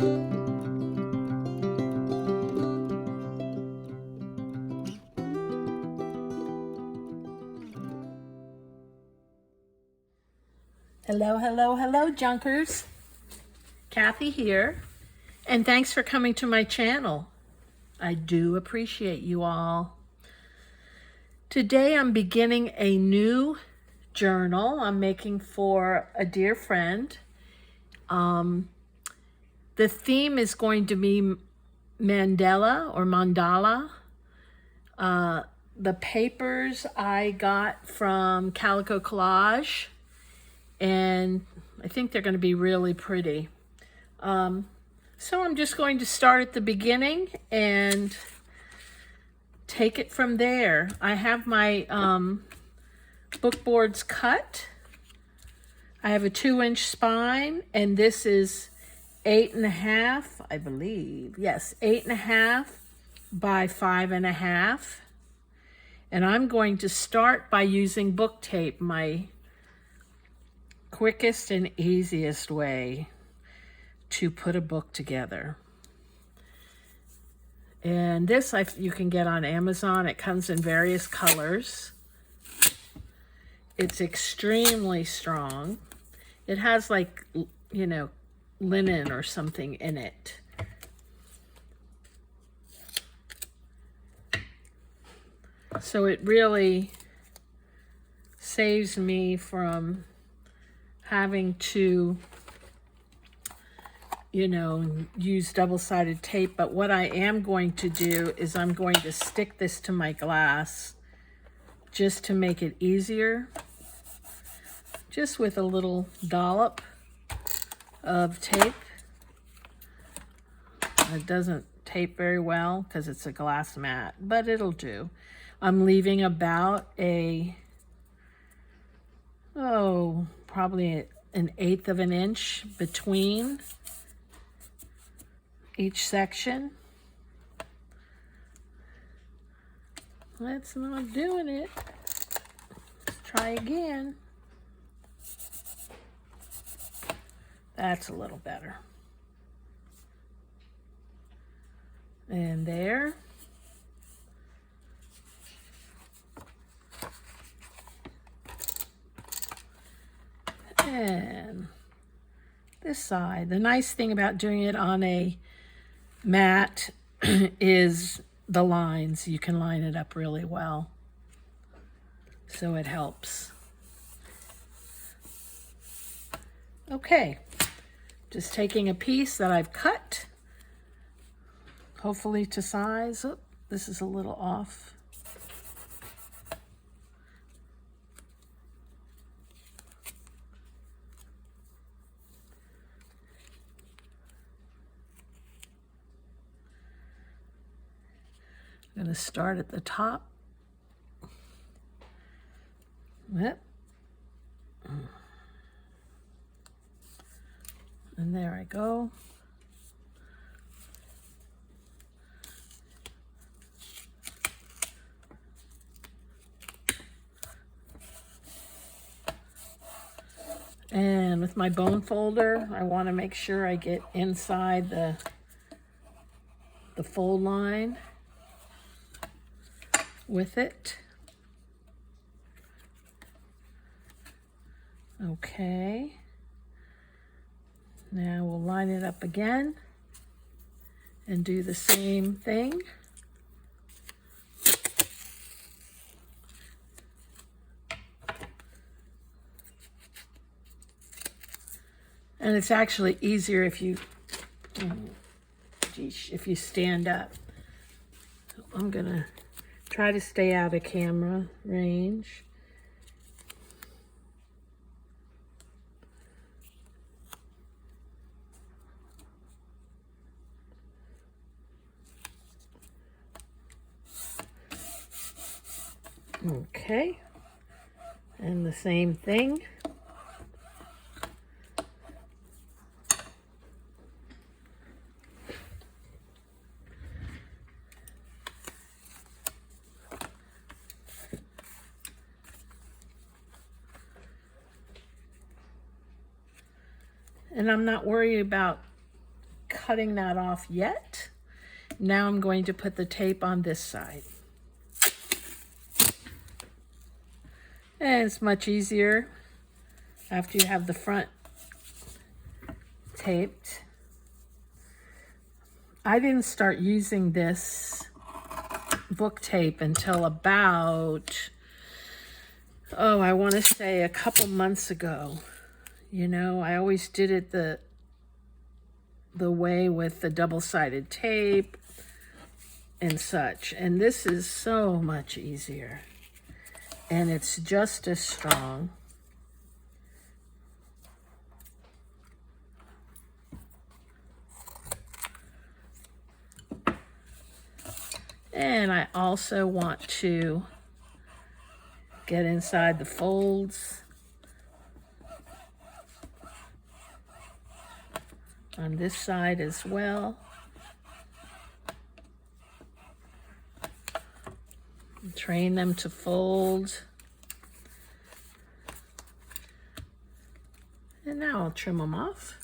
Hello, hello, hello, Junkers. Kathy here, and thanks for coming to my channel. I do appreciate you all. Today I'm beginning a new journal I'm making for a dear friend. The theme is going to be Mandala or Mandala. The papers I got from Calico Collage, and I think they're going to be really pretty. So I'm just going to start at the beginning and take it from there. I have my book boards cut. I have a 2-inch spine, and this is 8.5, I believe. Yes, 8.5 by 5.5. And I'm going to start by using book tape, my quickest and easiest way to put a book together. And this you can get on Amazon. It comes in various colors. It's extremely strong. It has, like, you know, linen or something in it. So it really saves me from having to, you know, use double-sided tape. But what I am going to do is I'm going to stick this to my glass just to make it easier, just with a little dollop of tape. It doesn't tape very well because it's a glass mat, but it'll do. I'm leaving about probably 1/8 of an inch between each section. That's not doing it. Let's try again. That's a little better. And there. And this side. The nice thing about doing it on a mat is the lines. You can line it up really well, so it helps. Okay, just taking a piece that I've cut, hopefully to size. Oh, this is a little off. I'm going to start at the top. Yep. And there I go. And with my bone folder, I want to make sure I get inside the fold line with it. Okay. Now we'll line it up again and do the same thing. And it's actually easier if you, if you stand up. So I'm gonna try to stay out of camera range. Okay, and the same thing. And I'm not worried about cutting that off yet. Now I'm going to put the tape on this side. And it's much easier after you have the front taped. I didn't start using this book tape until about, I want to say a couple months ago. You know, I always did it the way with the double-sided tape and such. And this is so much easier. And it's just as strong. And I also want to get inside the folds on this side as well. Train them to fold. And now I'll trim them off.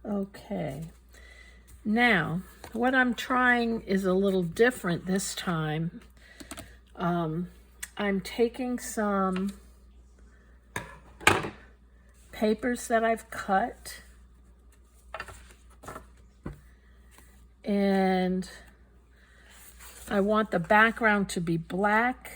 Okay, now what I'm trying is a little different this time. I'm taking some papers that I've cut, and I want the background to be black.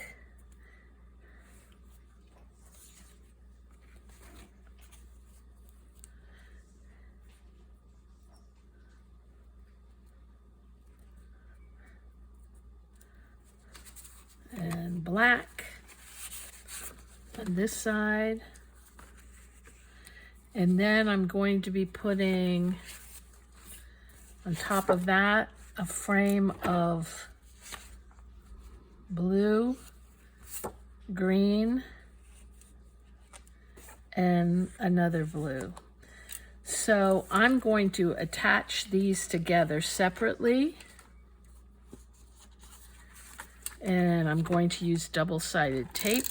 And black on this side. And then I'm going to be putting on top of that a frame of blue, green, and another blue. So I'm going to attach these together separately. And I'm going to use double-sided tape.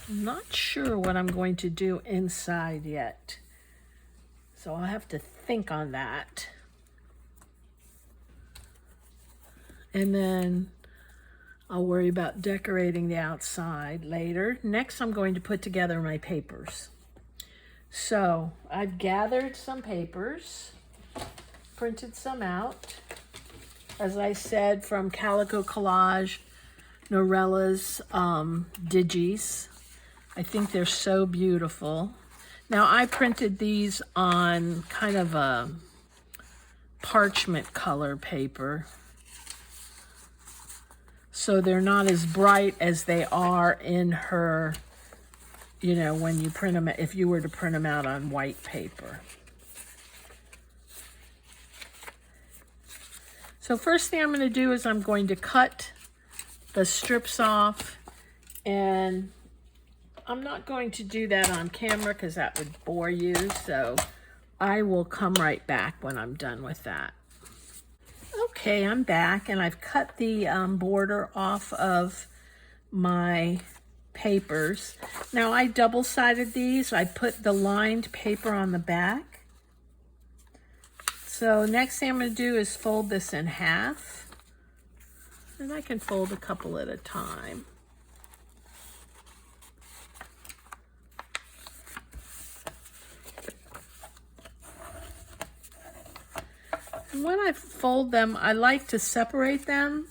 I'm not sure what I'm going to do inside yet, so I'll have to think on that. And then I'll worry about decorating the outside later. Next, I'm going to put together my papers. So I've gathered some papers, printed some out, as I said, from Calico Collage, Norella's Digis. I think they're so beautiful. Now, I printed these on kind of a parchment color paper, so they're not as bright as they are in her, you know, when you print them, if you were to print them out on white paper. So first thing I'm going to do is I'm going to cut the strips off, and I'm not going to do that on camera because that would bore you, so I will come right back when I'm done with that. Okay, I'm back, and I've cut the border off of my papers. Now, I double-sided these. I put the lined paper on the back. So next thing I'm going to do is fold this in half, and I can fold a couple at a time. And when I fold them, I like to separate them,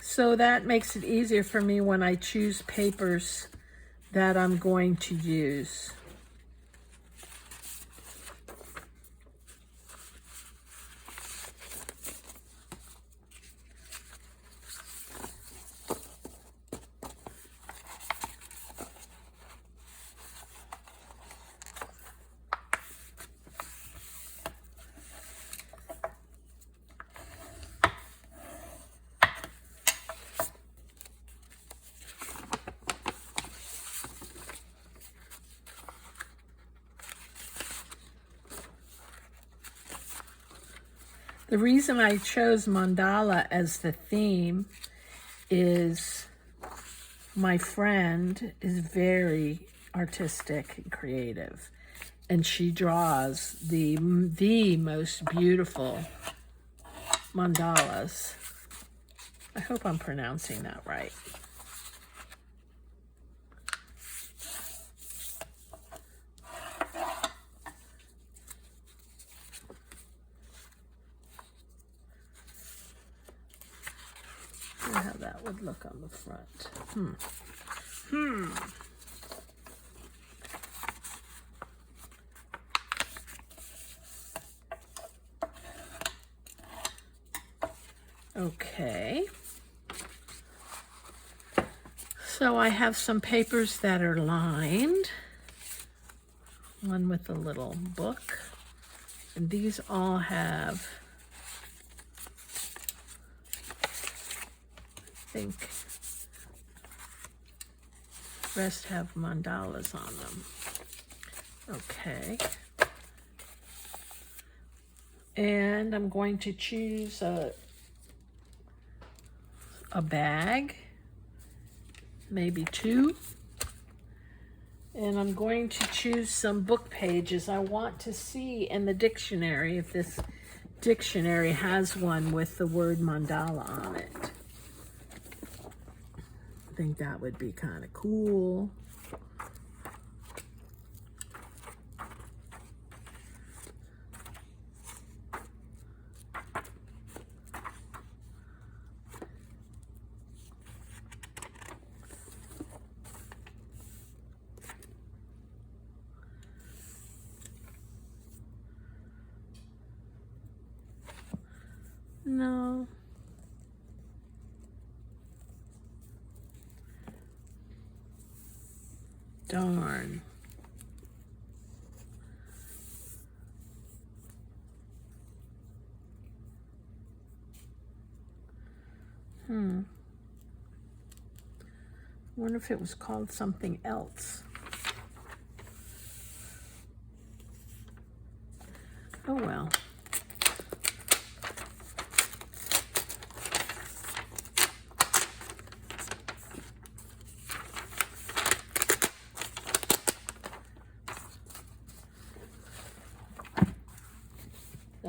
so that makes it easier for me when I choose papers that I'm going to use. The reason I chose mandala as the theme is my friend is very artistic and creative, and she draws the most beautiful mandalas. I hope I'm pronouncing that right. How that would look on the front. Okay. So I have some papers that are lined. One with a little book. And these all have, I think, rest have mandalas on them. Okay. And I'm going to choose a bag, maybe two. And I'm going to choose some book pages. I want to see in the dictionary if this dictionary has one with the word mandala on it. I think that would be kind of cool. No. Darn. Wonder if it was called something else. Oh well.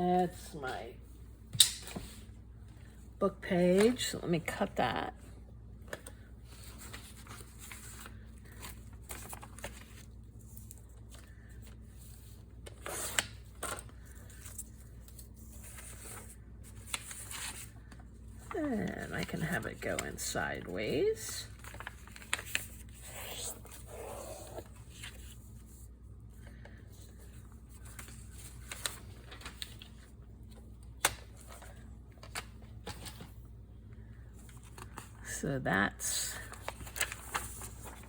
That's my book page. So let me cut that. And I can have it go in sideways. So that's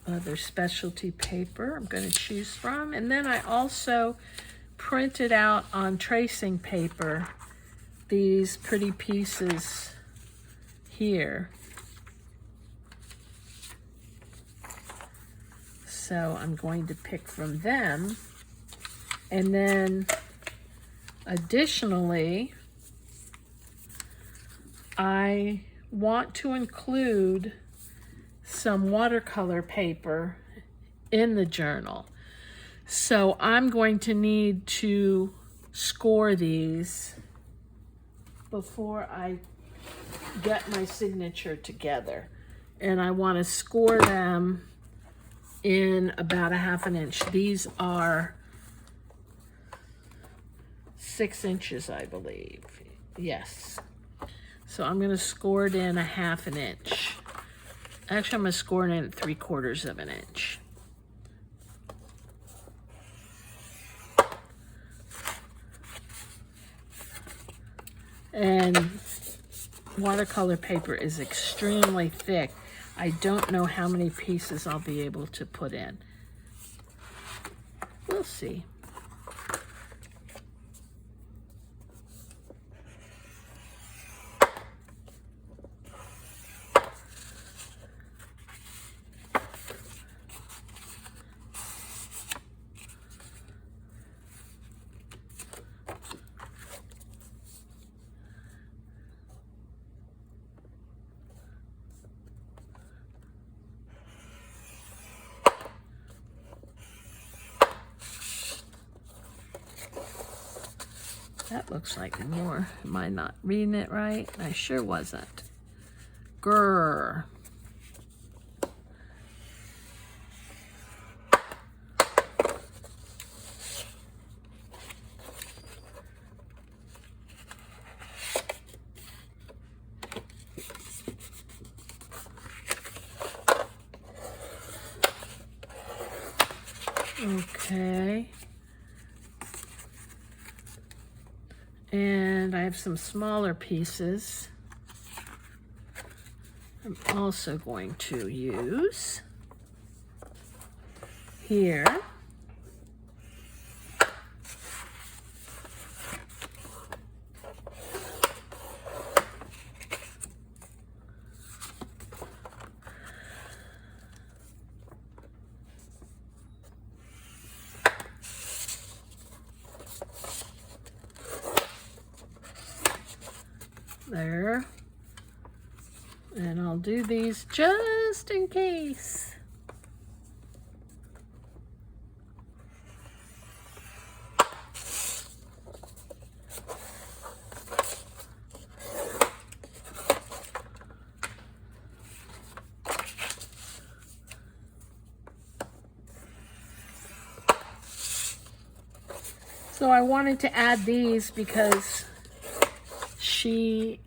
other specialty paper I'm going to choose from. And then I also printed out on tracing paper these pretty pieces here. So I'm going to pick from them. And then additionally, I want to include some watercolor paper in the journal. So I'm going to need to score these before I get my signature together. And I want to score them in about 1/2 inch. These are 6 inches, I believe. Yes. So I'm going to score it in 1/2 inch. Actually, I'm going to score it in at 3/4 of an inch. And watercolor paper is extremely thick. I don't know how many pieces I'll be able to put in. We'll see. That looks like more. Am I not reading it right? I sure wasn't. Grrr. Okay. And I have some smaller pieces I'm also going to use here. There. And I'll do these just in case. So I wanted to add these because she,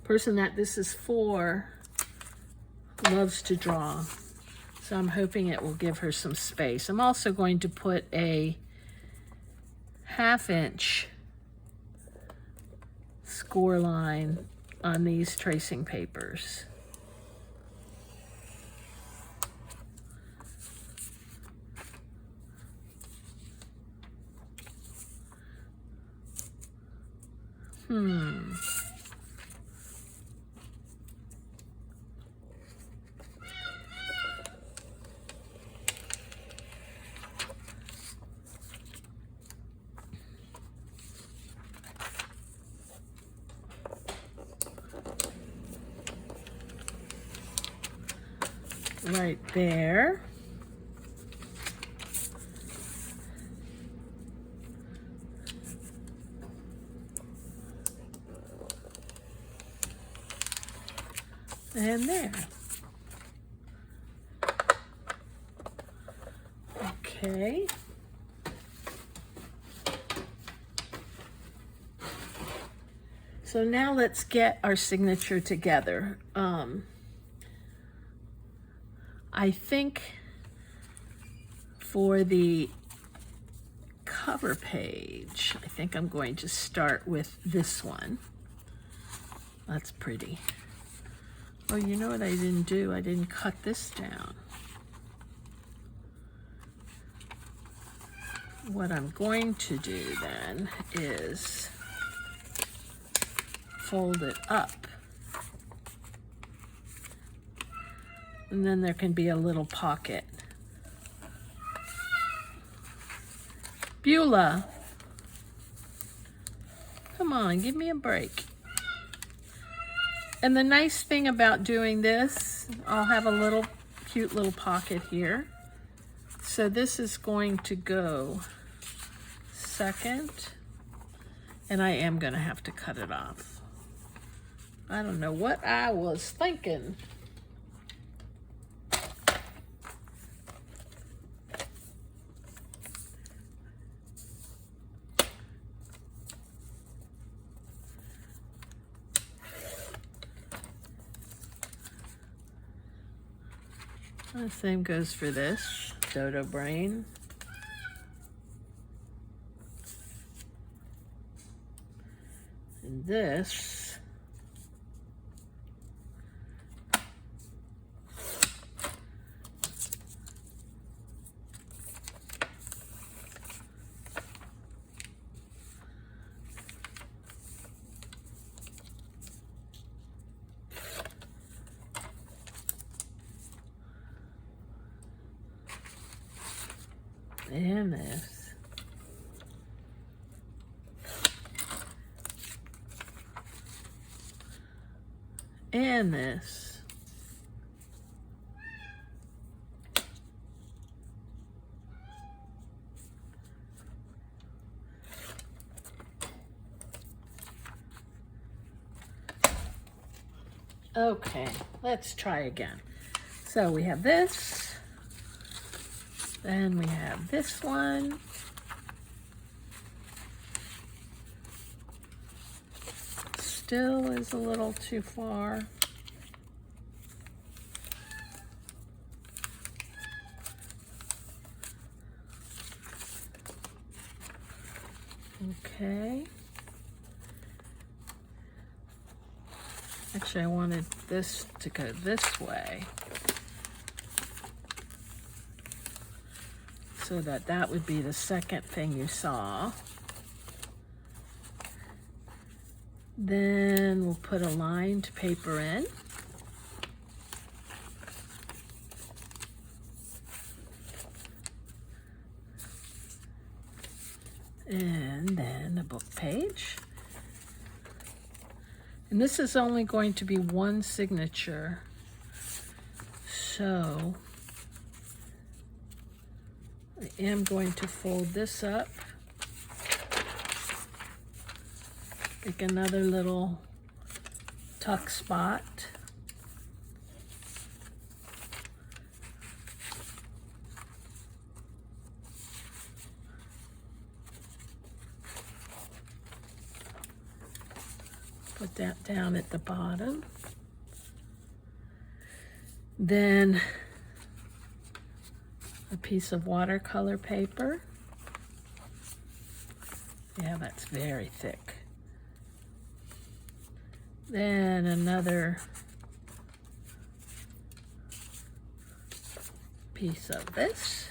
person that this is for, loves to draw. So I'm hoping it will give her some space. I'm also going to put a 1/2 inch score line on these tracing papers. Right there. And there. Okay. So now let's get our signature together. I think for the cover page, I think I'm going to start with this one. That's pretty. Oh, you know what I didn't do? I didn't cut this down. What I'm going to do then is fold it up. And then there can be a little pocket. Beulah, come on, give me a break. And the nice thing about doing this, I'll have a little cute little pocket here. So this is going to go second, and I am going to have to cut it off. I don't know what I was thinking. The same goes for this dodo brain. And this and this. And this. Okay, let's try again. So we have this. Then we have this one. Still is a little too far. Okay. Actually, I wanted this to go this way, so that would be the second thing you saw. Then we'll put a lined paper in. And then a book page. And this is only going to be one signature. So I am going to fold this up. Make another little tuck spot. Put that down at the bottom. Then a piece of watercolor paper. Yeah, that's very thick. Then another piece of this.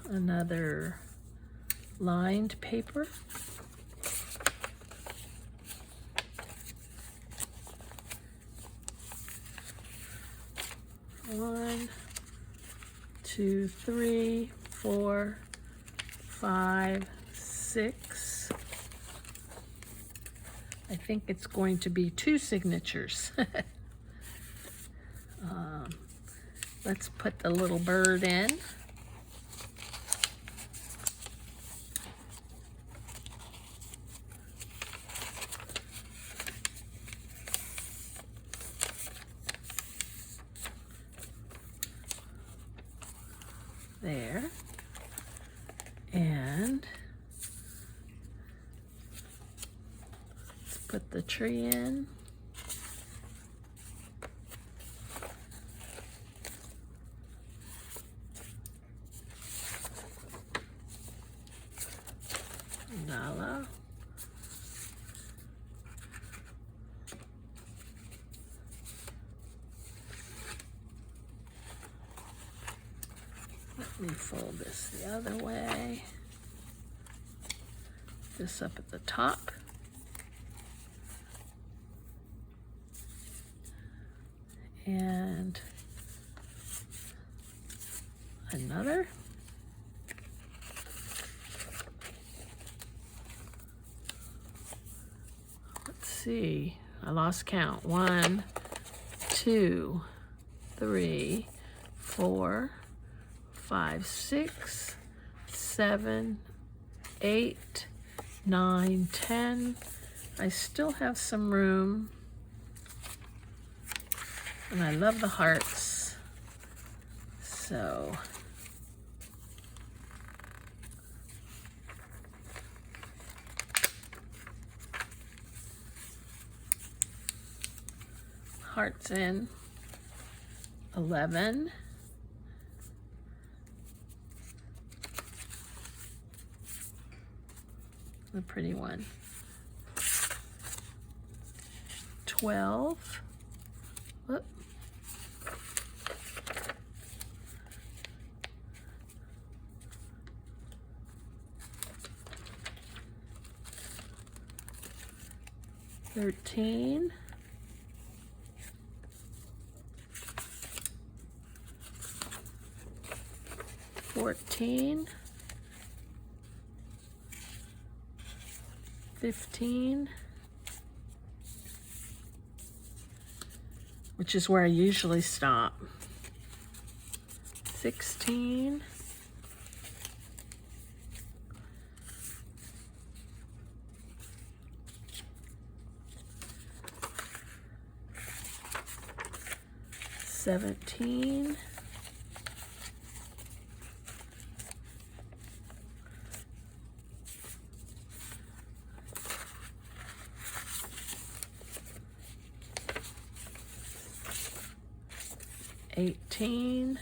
Another lined paper. One, two, three, 4, 5, 6. I think it's going to be 2 signatures. Let's put the little bird in. there. And let's put the tree in. Nala. Let me fold this the other way. This up at the top. And another. Let's see, I lost count. 1, 2, 3, 4, 5, 6, 7, 8, 9, 10. I still have some room. And I love the hearts. So hearts in. 11. The pretty one. 12. Whoop. 13. 14. 15, which is where I usually stop. 16, 17, 18,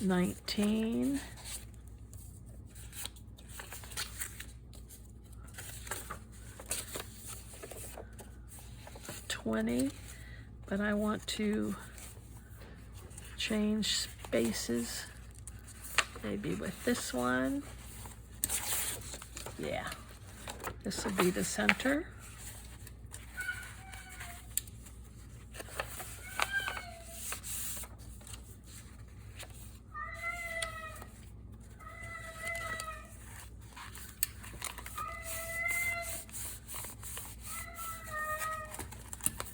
19, 20, but I want to change spaces, maybe with this one. Yeah, this will be the center.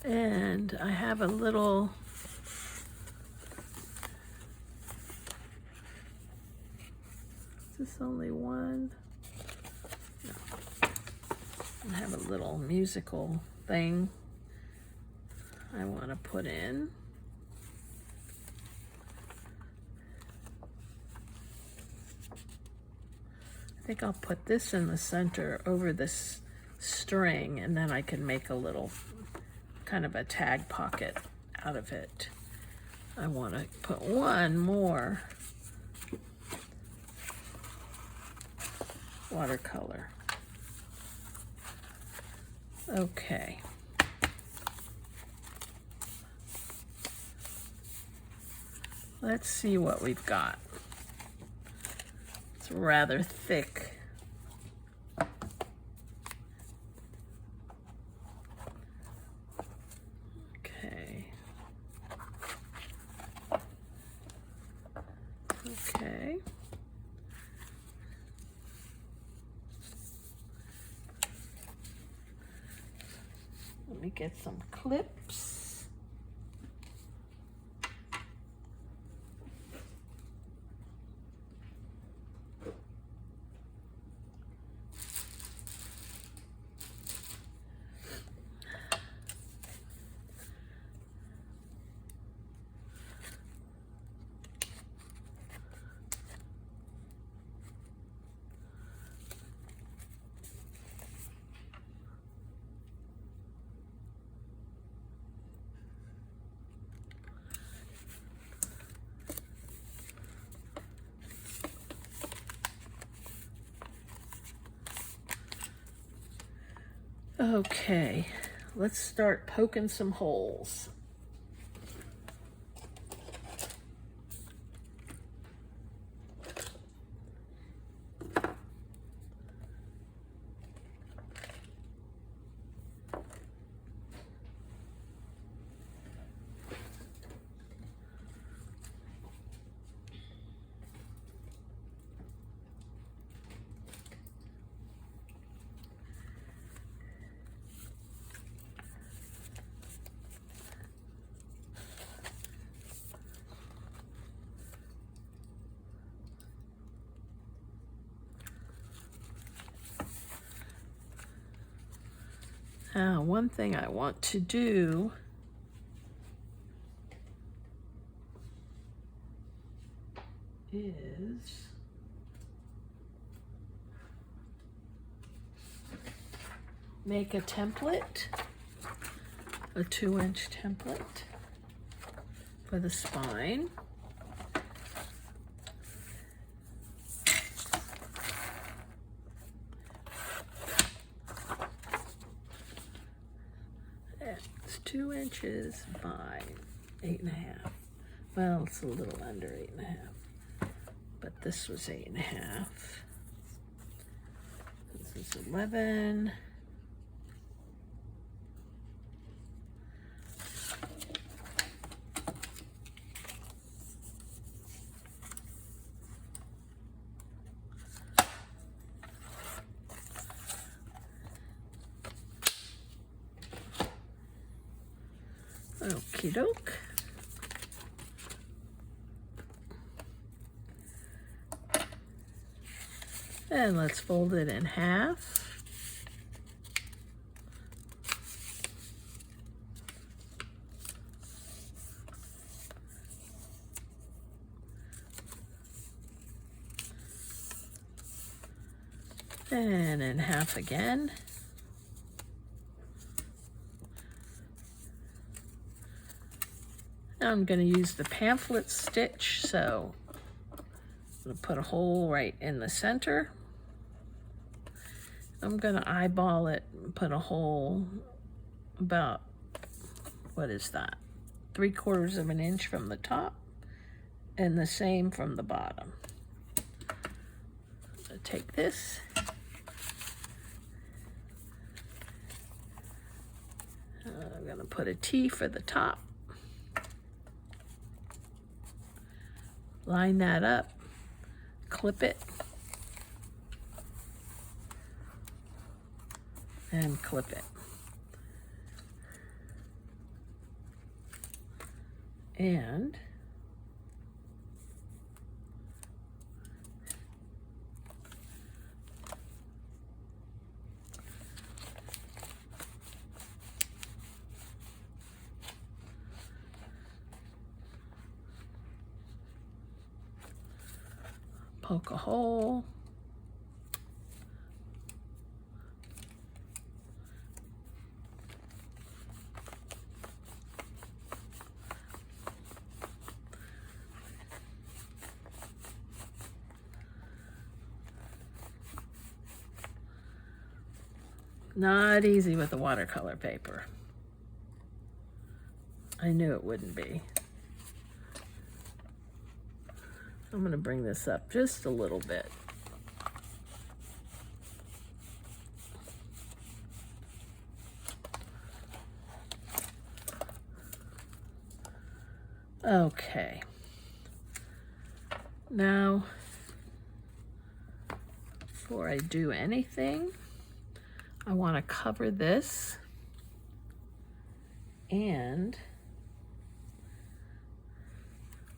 And I have a little is this only one? No. I have a little musical thing I want to put in. I think I'll put this in the center over this string, and then I can make a little kind of a tag pocket out of it. I want to put one more watercolor. Okay. Let's see what we've got. It's rather thick. Okay. Let me get some clips. Okay, let's start poking some holes. Now, one thing I want to do is make a template, a 2-inch template for the spine. It's 2 inches by 8.5. Well, it's a little under 8.5, but this was 8.5. This is 11. Okie doke. And let's fold it in half. And in half again. Now I'm going to use the pamphlet stitch, so I'm going to put a hole right in the center. I'm going to eyeball it and put a hole about, what is that, 3/4 of an inch from the top, and the same from the bottom. So take this. I'm going to put a T for the top. Line that up, clip it, and clip it. And poke a hole. Not easy with the watercolor paper. I knew it wouldn't be. I'm going to bring this up just a little bit. Okay. Now, before I do anything, I want to cover this and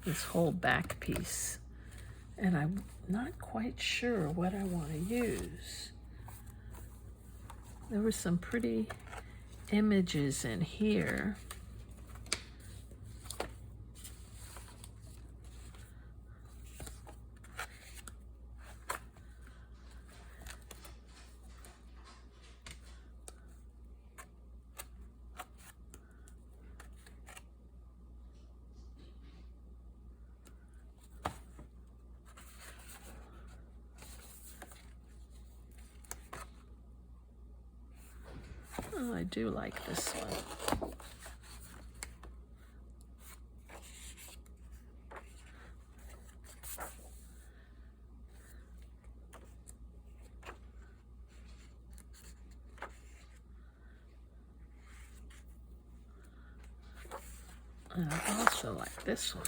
this whole back piece. And I'm not quite sure what I want to use. There were some pretty images in here. Oh, I do like this one. And I also like this one.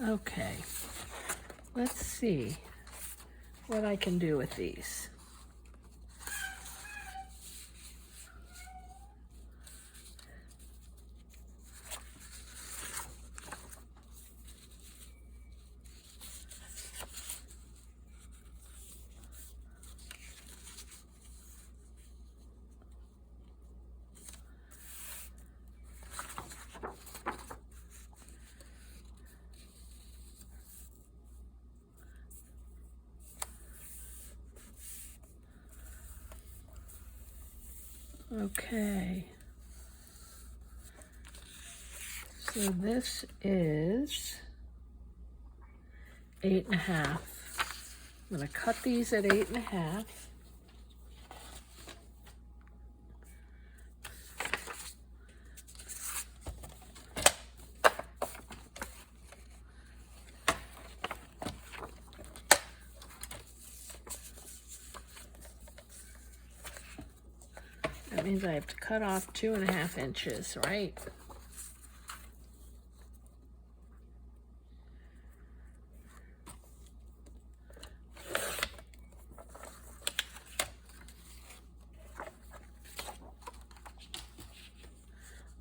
Okay, let's see what I can do with these. Okay, so this is 8.5. I'm going to cut these at 8.5. That means I have to cut off 2.5 inches, right?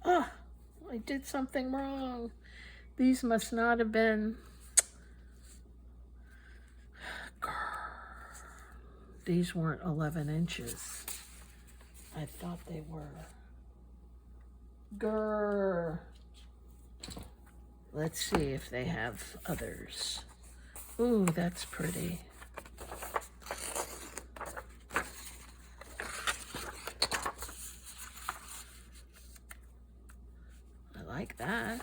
Oh, I did something wrong. These must not have been... These weren't 11 inches. I thought they were. Grrr. Let's see if they have others. Ooh, that's pretty. I like that.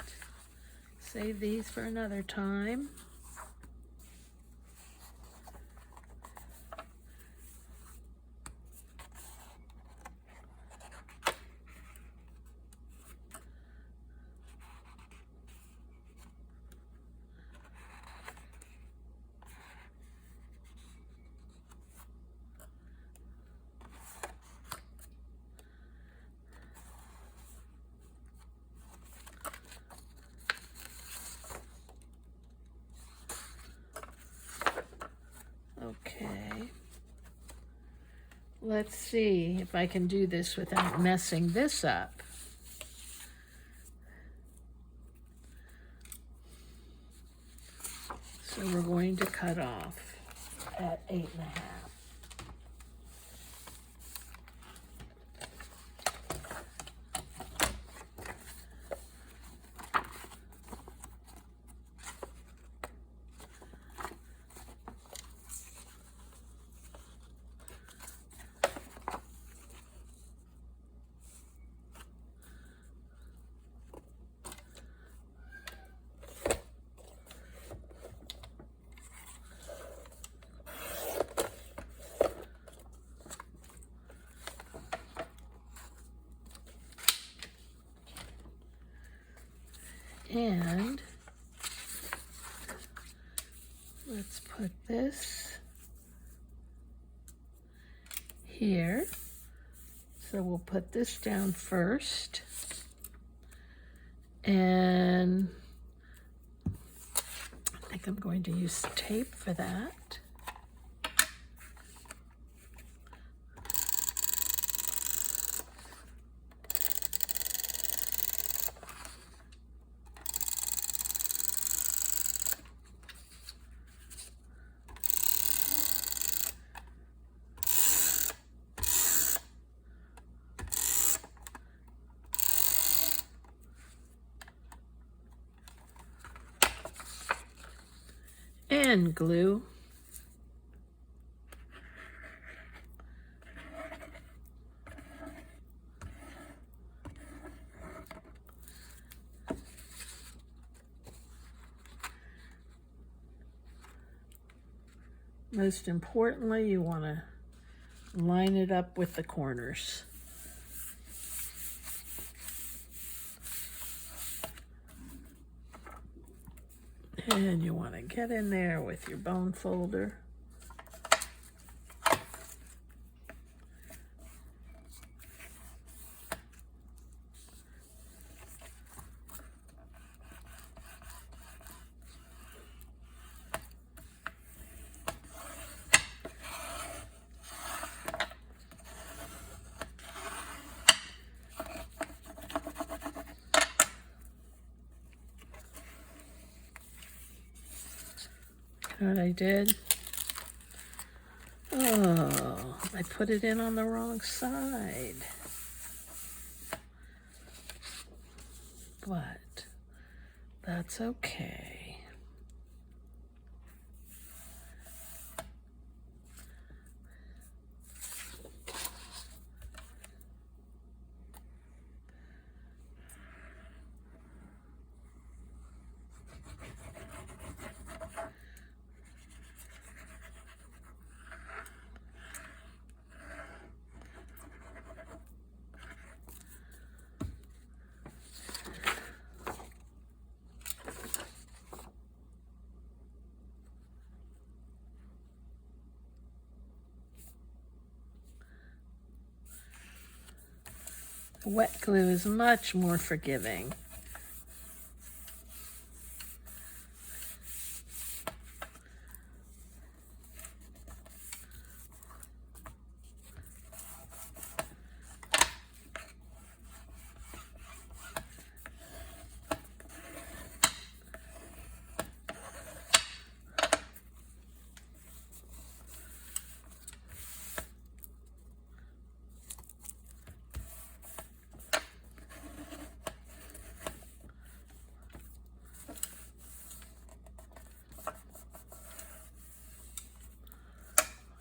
Save these for another time. Okay. Let's see if I can do this without messing this up. So we're going to cut off at 8.5. And let's put this here. So we'll put this down first. And I think I'm going to use tape for that. And glue. Most importantly, you want to line it up with the corners. And you want to get in there with your bone folder. What I did? Oh, I put it in on the wrong side. But that's okay. Wet glue is much more forgiving.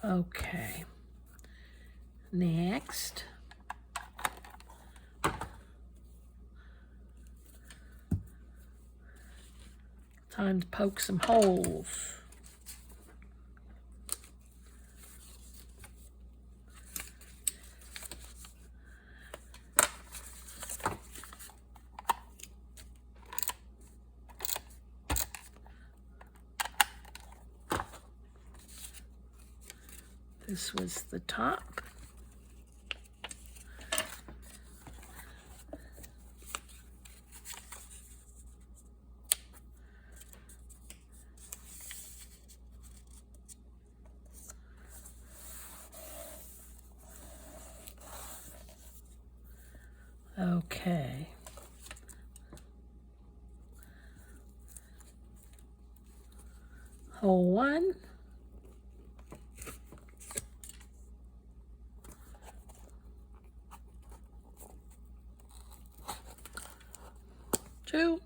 Okay, next, time to poke some holes. This was the top. Okay. Hole one. Two.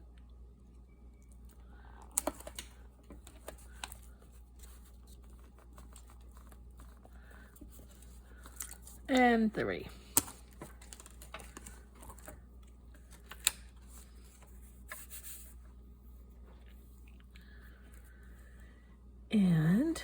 And three. And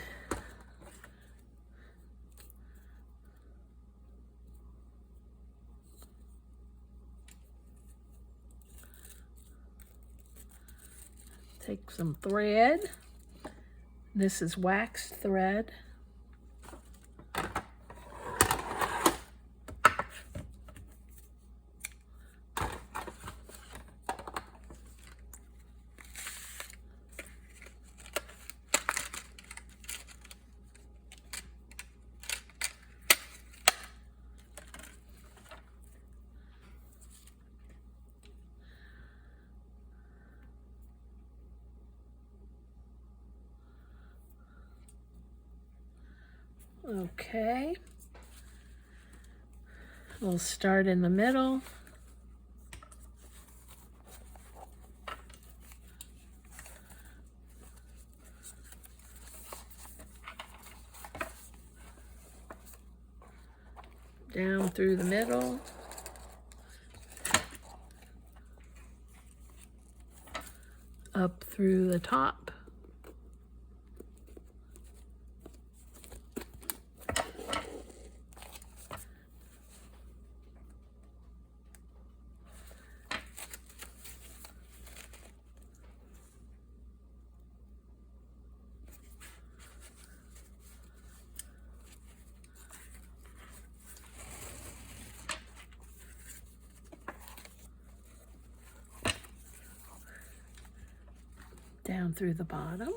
take some thread. This is waxed thread. Okay, we'll start in the middle. Down through the middle. Up through the top. down through the bottom.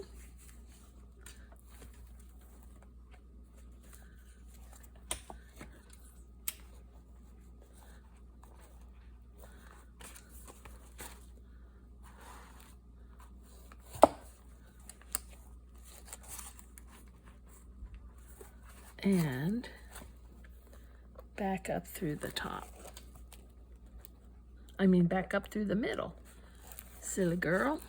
And back up through the top. I mean, back up through the middle. Silly girl.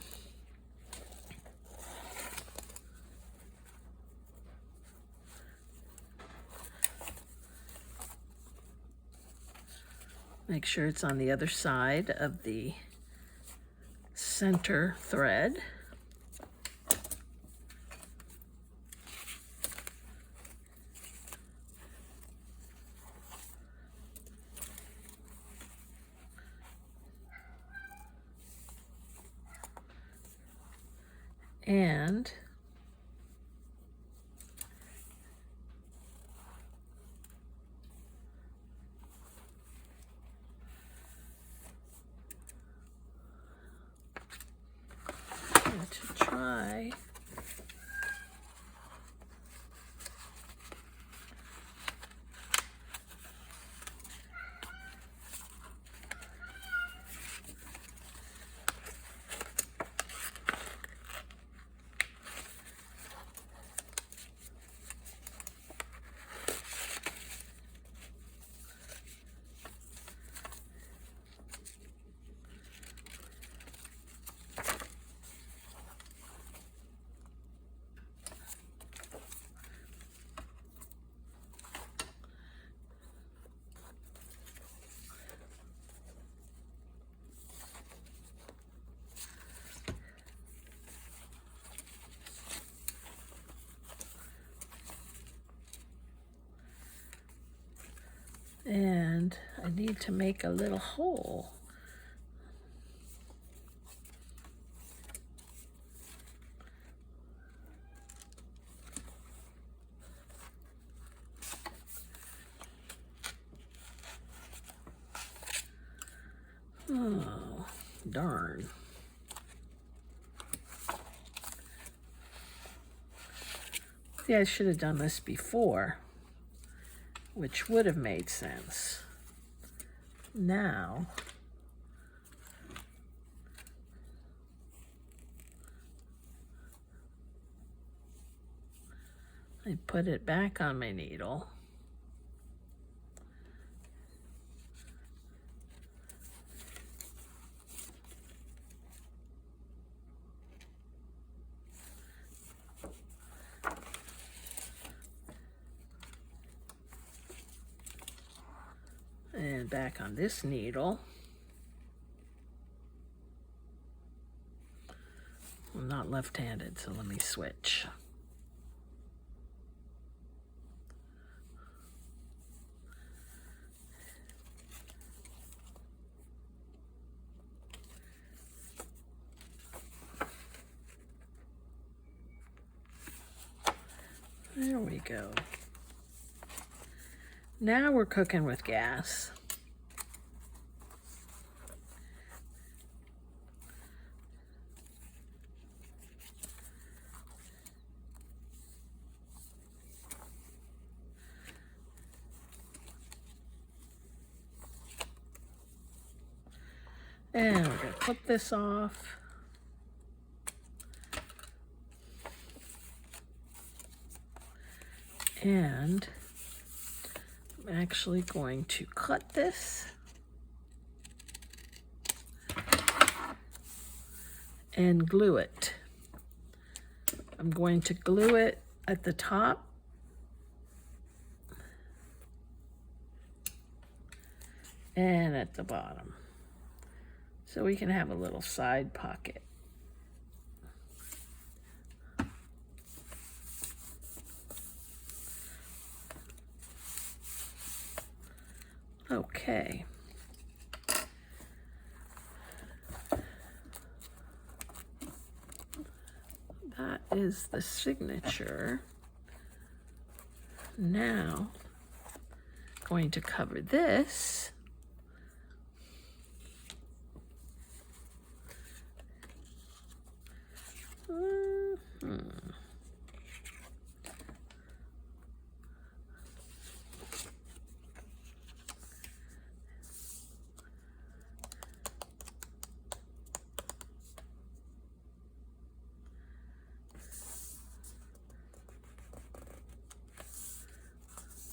Make sure it's on the other side of the center thread. And to try and I need to make a little hole. Oh, darn. See, I should have done this before, which would have made sense. Now, I put it back on my needle. And back on this needle. I'm not left-handed, so let me switch. There we go. Now we're cooking with gas. And we're going to clip this off. And I'm actually going to cut this and glue it. I'm going to glue it at the top and at the bottom, so we can have a little side pocket. Okay. That is the signature. Now, going to cover this.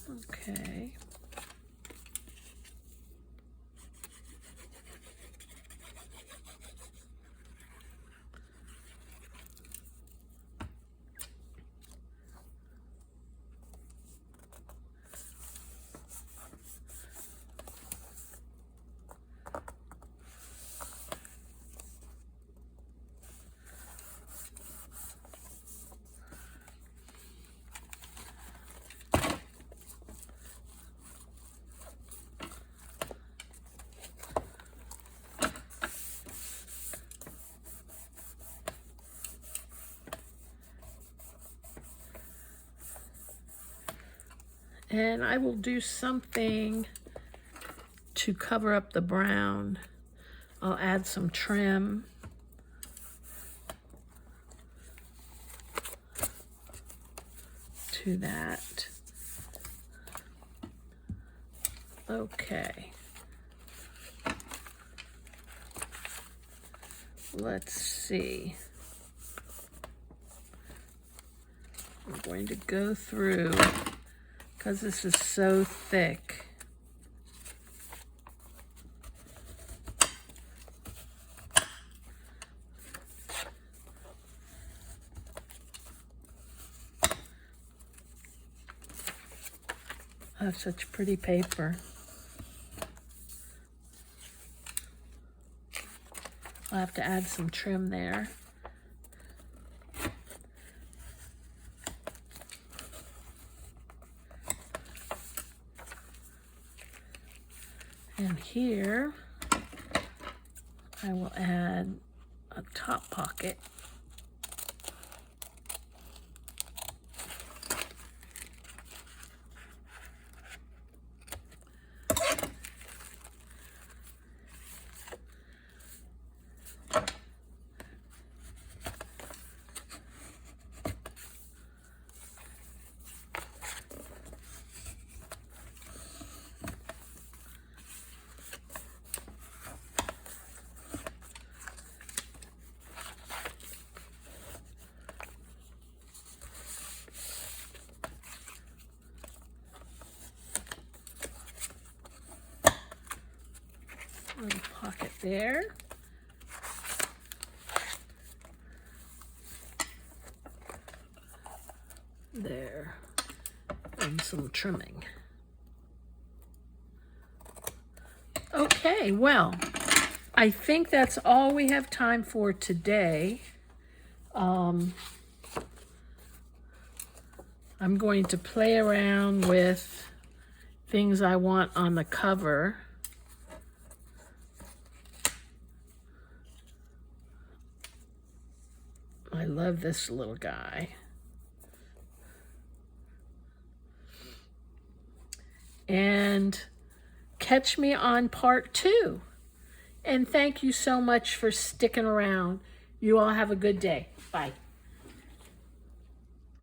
Okay. And I will do something to cover up the brown. I'll add some trim. To that. Okay. Let's see. I'm going to go through, because this is so thick. I have such pretty paper. I'll have to add some trim there. And here, I will add a top pocket. Little pocket there. There. And some trimming. Okay, well, I think that's all we have time for today. I'm going to play around with things I want on the cover. I love this little guy. And catch me on part 2. And thank you so much for sticking around. You all have a good day. Bye.